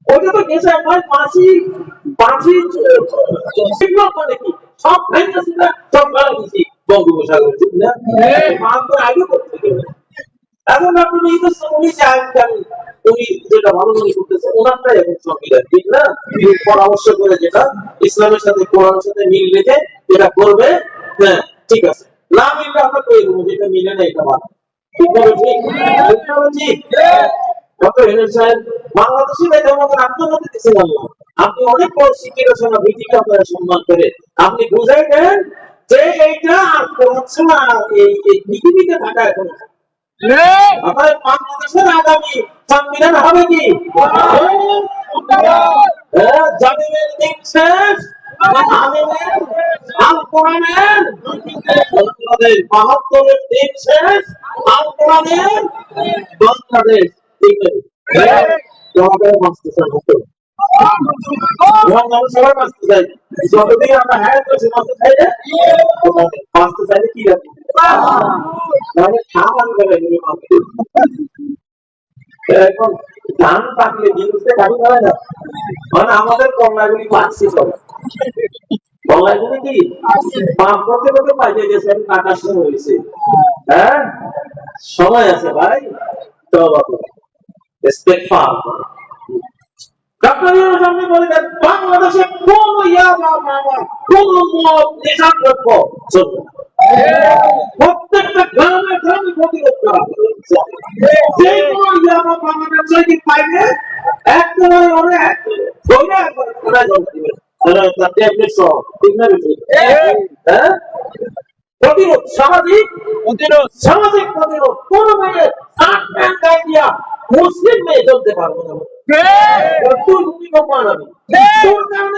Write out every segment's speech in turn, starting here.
ওটা তো গেছে আমার পাঁচি পাঁচি মানে কি সব ভাইরাসটা সব ভালো দিছি বঙ্গোপসাগর ঠিক না তো আগে করতে গেলে এখন আপনি এই তো উনি চান উনি যেটা ভালো মনে করতেছে ওনারটাই এখন সংবিধান ঠিক না পরামর্শ করে যেটা ইসলামের সাথে কোরআনের সাথে মিল রেখে যেটা করবে হ্যাঁ ঠিক আছে না মিললে আমরা করে দেবো যেটা মিলে না এটা ভালো ঠিক না ঠিক ডক্টর হেলেন সাহেব বাংলাদেশি মেধাবীদের আত্মগতি দিচ্ছেন আল্লাহ আপনি অনেক বড় শিক্ষিত শোনা ভিত্তিকে আপনারা সম্মান করে আপনি বুঝাই দেন যে এইটা আর হচ্ছে না এই পৃথিবীতে থাকা এখন আমাদের বাংলাদেশের আগামী সংবিধান হবে কি জামিনের দিন শেষ আল কোরআনের বাংলাদেশ ৭২-এর দিন শেষ আল কোরআনের বাংলাদেশ ঠিক আছে জবাবের মাস্টার হতো সবাই বাঁচতে চাই যতদিন আমরা হ্যাঁ তো সে বাঁচতে চাই না বাঁচতে চাইলে কি রাখি তাহলে খাওয়ান করে এখন ধান পাকলে জিনিসটা গাড়ি ধরে না মানে আমাদের কন্যাগুলি পাচ্ছি সব কন্যাগুলি কি পাপ করতে করতে পাইতে গেছে কাটার সময় হয়েছে হ্যাঁ সময় আছে ভাই তো বাংলাদেশে কোন কোন নেশার দ্রব্য চলবে প্রত্যেকটা গ্রামে গ্রামে প্রতিরোধ করা যে কোনো ইয়াবা বাংলাদেশ যদি পাইবে একেবারে অনেক ধরে একবারে জল দিবে প্রতিরোধ সামাজিক প্রতিরোধ কোন মেয়ে মুসলিম মেয়ে চলতে পারবো না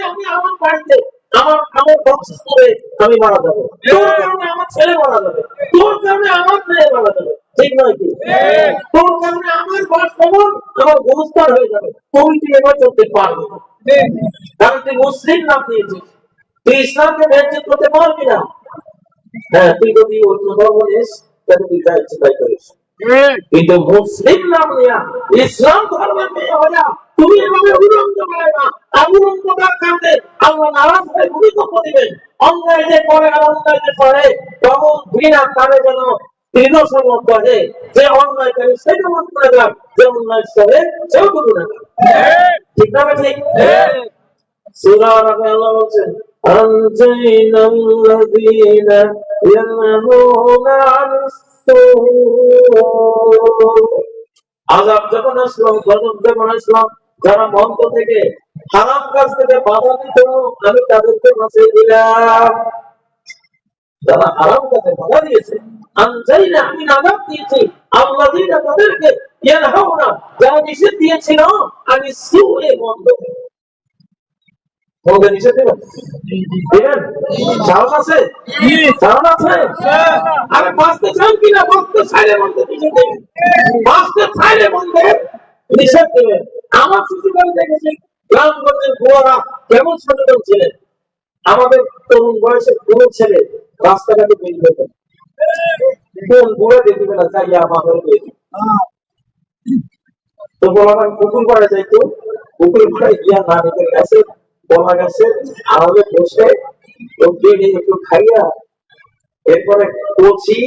আমি আমার বাড়িতে আমার বংশস্তরে আমি মারা যাবো তোর কারণে আমার ছেলে মারা যাবে তোর কারণে আমার মেয়ে মারা যাবে ঠিক নয় কি তোর কারণে আমার বাসভবন আমার গোরস্থান হয়ে যাবে তুই এবার চলতে পারবি না কারণ তুই মুসলিম নাম দিয়েছিস তুই ইসলামকে ন্যায্য করতে পারবি না হ্যাঁ তুই যদি অন্য ধর্ম নিস তাহলে তুই যা ইচ্ছে তাই করিস কিন্তু মুসলিম নাম নিয়া ইসলাম ধর্মের মেয়ে হয়ে তুমি এভাবে উলঙ্গ করে না উলঙ্গতার কারণে আল্লাহ নারাজ হয়ে ভূমিকম্প দিবেন অন্যায় যে করে আর অন্যায় যে করে তখন ঘৃণা কানে যেন দৃঢ় সমর্থ করে যে অন্যায় করে সেটা মত করে যাক যে অন্যায় করে সেও করু না ঠিক না ঠিক সূরা আরাফে আল্লাহ বলছেন أنجينا الذين ينهون عن আযাব যখন আসলো গজব যখন আসলো যারা মন্দ থেকে হারাম কাজ থেকে বাধা দিত আমি তাদেরকে বাঁচিয়ে দিলাম যারা হারাম কাজে বাধা দিয়েছে আনজাইনা আমি আযাব দিয়েছি আল্লাযীনা তাদেরকে ইয়ানহাউনা যারা নিষেধ দিয়েছিল আমি সুয়ে মন্দ মন্দ নিষেধ দিলাম সাহস আছে আরে বাঁচতে চান কিনা বাঁচতে চাইলে মন্দ নিষেধ দেবেন বাঁচতে চাইলে মন্দ নিষেধ দেবেন আমার শিশুকালে দেখেছি গ্রামগঞ্জের বুয়ারা কেমন সচেতন ছিলেন আমাদের তরুণ বয়সের কোন ছেলে রাস্তাঘাটে বেরিয়ে যেতেন কোন বুড়ে দেখবে না চাইয়া আমাদের তো বলা পুকুর পাড়ে যাইতো পুকুর পাড়ে গিয়া না রেখে গেছে বলা গেছে আমাদের বসে একটু খাইয়া এরপরে কচি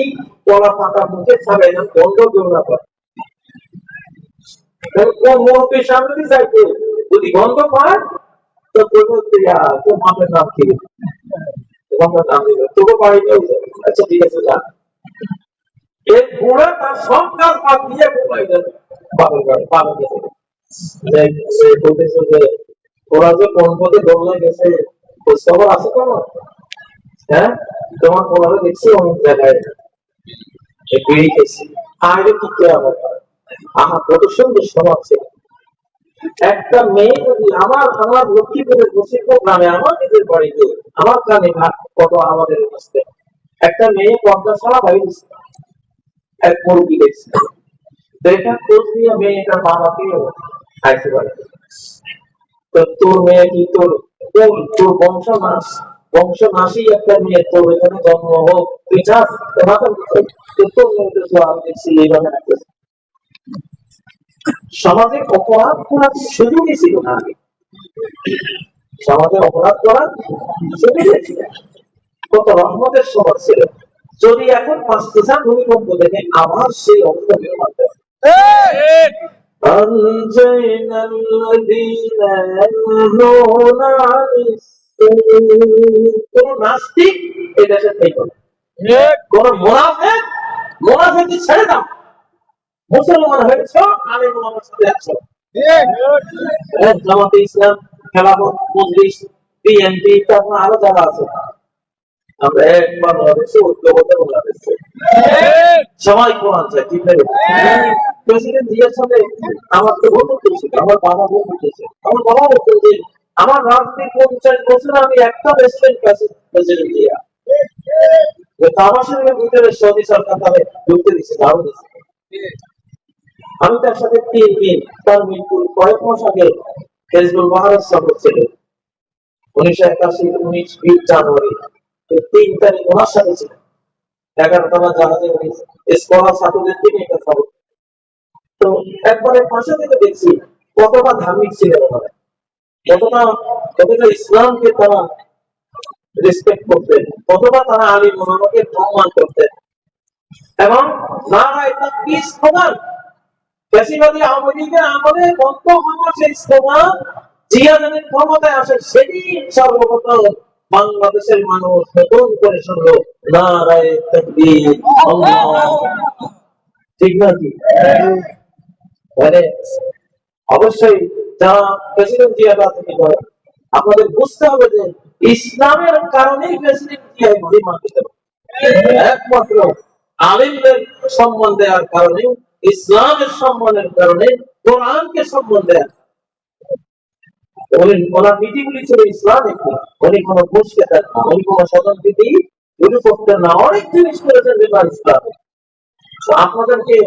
কলা পাতা মুখে ছাড়ে গন্ধ কেউ না পায় মুহূর্তের সামনে দিয়ে যাইতো যদি গন্ধ পায় তো মাপের নাম কি তোমার নাম দিবে তোকে বাড়িতে আচ্ছা ঠিক আছে যা এর বুড়া তার সব কাজ বাদ দিয়ে ঘুমাই যাবে বাবার বাড়ি পাবে বলতেছে যে ওরা যে কোন পথে দৌড়ে গেছে খোঁজখবর আছে কোনো হ্যাঁ তোমার ওরা দেখছি অনেক জায়গায় বিড়ি খেয়েছি আগে কি হবে আমার কত সুন্দর সমাজ ছিল একটা মেয়ে যদি আমার লক্ষ্মীপুরের বসিরপুর গ্রামে আমার নিজের বাড়িতে আমার গ্রামে কত আমাদের কাছে একটা মেয়ে পর্দাশালা বাড়ি দিচ্ছে এক মুরগি দেখছে এটা খোঁজ নিয়ে মেয়েটার বাবাকে খাইতে পারে তো তোর মেয়ে কি তোর বংশ নাশি একটা মেয়ে তোর এখানে জন্ম হোক তুই চাস তোর মেয়েদের আমি দেখছি এইভাবে রাখতেছে সমাজে অপরাধ করার সুযোগই ছিল না আগে। সমাজে অপরাধ করার সুযোগই ছিল না। কত রহমতের সমাজ ছিল। যদি এখন 5,000 ভূমিকম্প দেখে আবার সেই অবস্থা নির্মাণ করে। أنجينا الذين ينهون عن السوء। কোন নাস্তিক এই দেশে থাকবে না। কোন মুনাফিক ছেড়ে দাও। মুসলমান হয়েছ আলেম ওলামার সাথে আছো। জামাতে ইসলাম, খেলাফত, মজলিস, বিএনপি, তারপর আরো যারা আছে, আমরা এক বাংলাদেশে ঐক্যবদ্ধ বাংলাদেশে সবাই কোরআন চাই, ঠিক না? প্রেসিডেন্ট জিয়ার সাথে আমার তো ভোট করছে, আমার বাবা ভোট করছে, আমার বাবা ভোট করছে। আমার রাজনীতি 50 বছর আমি একটা রেস্টুরেন্ট প্রেসিডেন্ট জিয়া তামাশার ভিতরে সৌদি সরকার তাদের ঢুকতে দিচ্ছে, দারুণ দিচ্ছে। আমি তার সাথে 3 দিন, তার মৃত্যুর কয়েক মাস আগে ফেসবুক বাহারের সফর ছিল 1981 19 জানুয়ারি। 3 তারিখ ওনার সাথে ছিল 11তলা জাহাজে উনি স্কলার ছাত্রদের নিয়ে একটা খবর। তো একবারে পাশে থেকে দেখছি কতটা ধার্মিক ছিলেন ওনারা, কতটা ইসলামকে তারা রেসপেক্ট করতেন, কতটা তারা আলী মোহাম্মদকে সম্মান করতেন। এবং নারায়ে তাকবীর স্লোগান ফ্যাসিবাদী আওয়ামী লীগের আমলে বন্ধ হওয়া সেই স্লোগান জিয়া যখন ক্ষমতায় আসে সেদিন সর্বপ্রথম বাংলাদেশের মানুষ নতুন করে শুনলো নারায়ে তাকবীর, আল্লাহু ঠিক না? কি মানে অবশ্যই যারা প্রেসিডেন্ট জিয়া রাজনীতি করে আপনাদের বুঝতে হবে যে ইসলামের কারণেই প্রেসিডেন্ট জিয়া মহিমান্বিত, একমাত্র আলেমদের সম্মান দেওয়ার কারণে, ইসলামের সম্মানের কারণে, কোরআনকে সম্মান দেওয়ার। ওনার নীতিগুলি ছিল ইসলামিক, উনি কোনো ঘুষ খেতেন না, উনি কোনো স্বতন্ত্রীতি উনি করতেন না, অনেক জিনিস করেছেন যেটা ইসলাম। আপনাদেরকে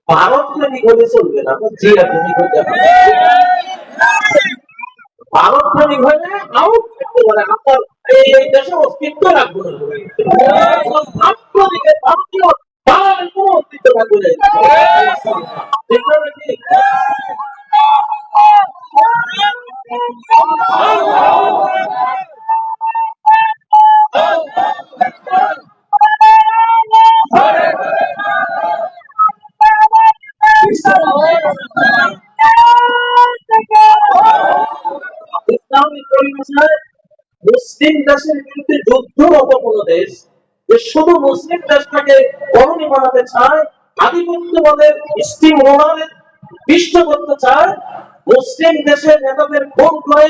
ভারত প্রেমিক হলে চলবে না, আপনার জিয়া প্রেমিক হতে হবে। ভারত প্রেমিক হলে আউট করতে পারে, আপনার এই দেশে অস্তিত্ব রাখবো না। আপনাদেরকে ভারতীয় বাঙালির কোনো অস্তিত্ব রাখবো না। ইসলামিক পরিভাষায় মুসলিম দেশের বিরুদ্ধে যুদ্ধরত কোন দেশ যে শুধু মুসলিম দেশটাকে কলোনি বানাতে চায়, আধিপত্যবাদের স্টিম রোলারে পিষ্ট করতে চায়, মুসলিম দেশের নেতাদের খুন করে,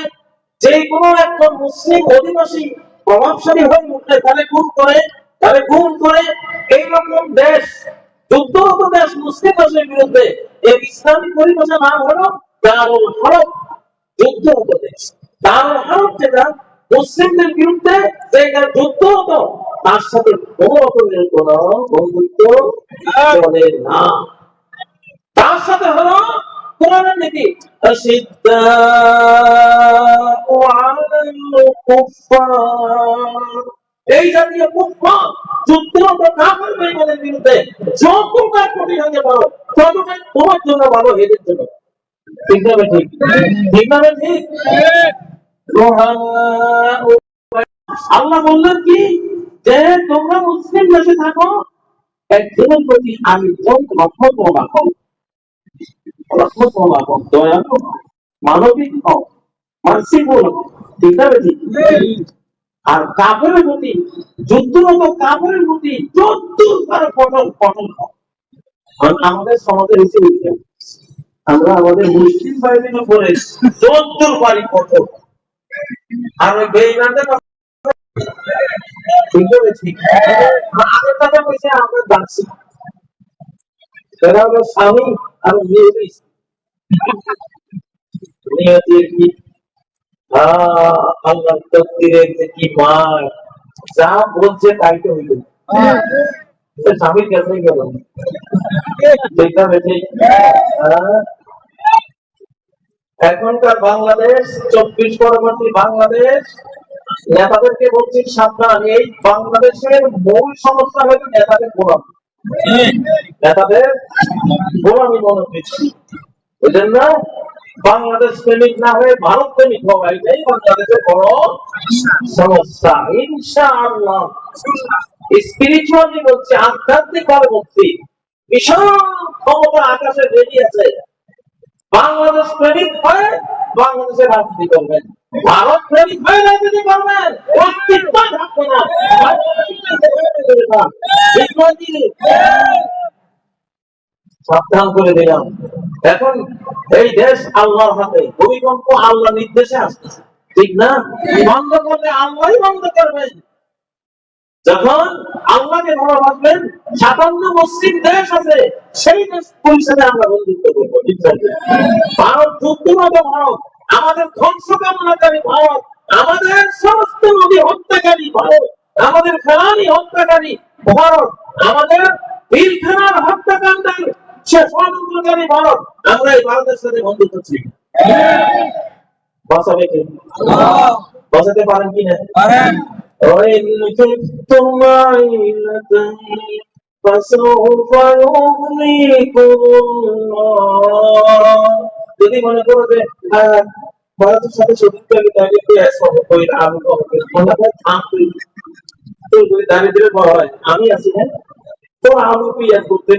যে কোনো একজন মুসলিম অধিবাসী প্রভাবশালী হয়ে উঠলে তাহলে খুন করে এইরকম দেশ, যুদ্ধরত দেশ মুসলিম দেশের বিরুদ্ধে এই ইসলামিক পরিভাষা নাম হলো দারুল হরব, যুদ্ধরত দেশ। দারুল হরব যেটা মুসলিমদের বিরুদ্ধে যেটা যুদ্ধ হতো তার সাথে কোনো রকমের কোন বন্ধুত্ব চলে না। তার সাথে হলো কোরআনের নীতি, এই জাতীয় কুফফার যুদ্ধরত কাফের বেঈমানের বিরুদ্ধে যতটা কঠিন হতে পারো ততটাই তোমার জন্য ভালো, এদের জন্য। ঠিক না? ঠিক ঠিক না? ঠিক। আল্লাহ বললেন কি যে তোমরা মুসলিম দেশে থাকো, একজনের প্রতি আমি রহমত রাখো, দয়ালু, মানবিক হও, মানসিকতা, ঠিক না? ঠিক। আর কাফেরের প্রতি, যুদ্ধরত কাফেরের প্রতি যদ্দূর পারে পটল হও। আমাদের সমাজের হিসেবে আমরা আমাদের মুসলিম ভাইদের উপরে যদ্দূর পারি পটল, আর ওই বেঈমানদের ঠিক আছে। আগের কথা বলছে আমরা যাচ্ছি, সেটা হলো স্বামী আর মেয়ে কি আল্লাহ তকদিরের যে কি মার, যা বলছে তাই তো হইল, স্বামীর কাছে গেল। এখনকার বাংলাদেশ, 24 পরবর্তী বাংলাদেশ, নেতাদেরকে বলছি সাবধান। এই বাংলাদেশের মূল সমস্যা হয়তো নেতাদের গোলামি, নেতাদের গোলামি মনোবৃত্তি। ওই জন্য বাংলাদেশ প্রেমিক না হয়ে ভারত প্রেমিক হওয়া, এটাই বাংলাদেশের বড় সমস্যা। ইনশাআল্লাহ স্পিরিচুয়ালি বলছে, আধ্যাত্মিক ভাবে বলছি, বিশাল ক্ষমতা আকাশে বেরিয়েছে। বাংলাদেশ প্রেমিক হয়ে বাংলাদেশের রাজনীতি করবেন, ভারত প্রেমিক হয়ে রাজনীতি করবেন, অস্তিত্ব থাকবে না। সাবধান করে দিলাম। এখন এই দেশ আল্লাহর হাতে, ভূমিকম্প আল্লাহ নির্দেশে আসতেছে, ঠিক না? বন্ধ করলে আল্লাহই বন্ধ করবেন। যখন আল্লাহকে ভালোবাসবেন, ৫৭ মুসলিম দেশ আছে, সেই দেশ পরিষদে আমরা বন্ধুত্ব করবো। ভারত যুদ্ধমত ভারত, আমাদের ধ্বংস কামনাকারী ভারত, আমাদের সমস্ত নদী হত্যাকারী ভারত, আমাদের ফেলানি হত্যাকারী ভারত, আমাদের পিলখানার হত্যাকাণ্ডের সে ষড়যন্ত্রকারী ভারত। আমরা এই ভারতের সাথে বন্ধুত্ব চাই। বাঁচাবে কে? বাঁচাতে পারেন কিনা? وإن خفتم عيلة فسوف يغنيكم الله। যদি মনে করো যে ভারতের সাথে শত্রুতাকে দাঁড়িয়ে দাঁড়িয়ে বড় হয়, আমি আছি না তো, আমি করতে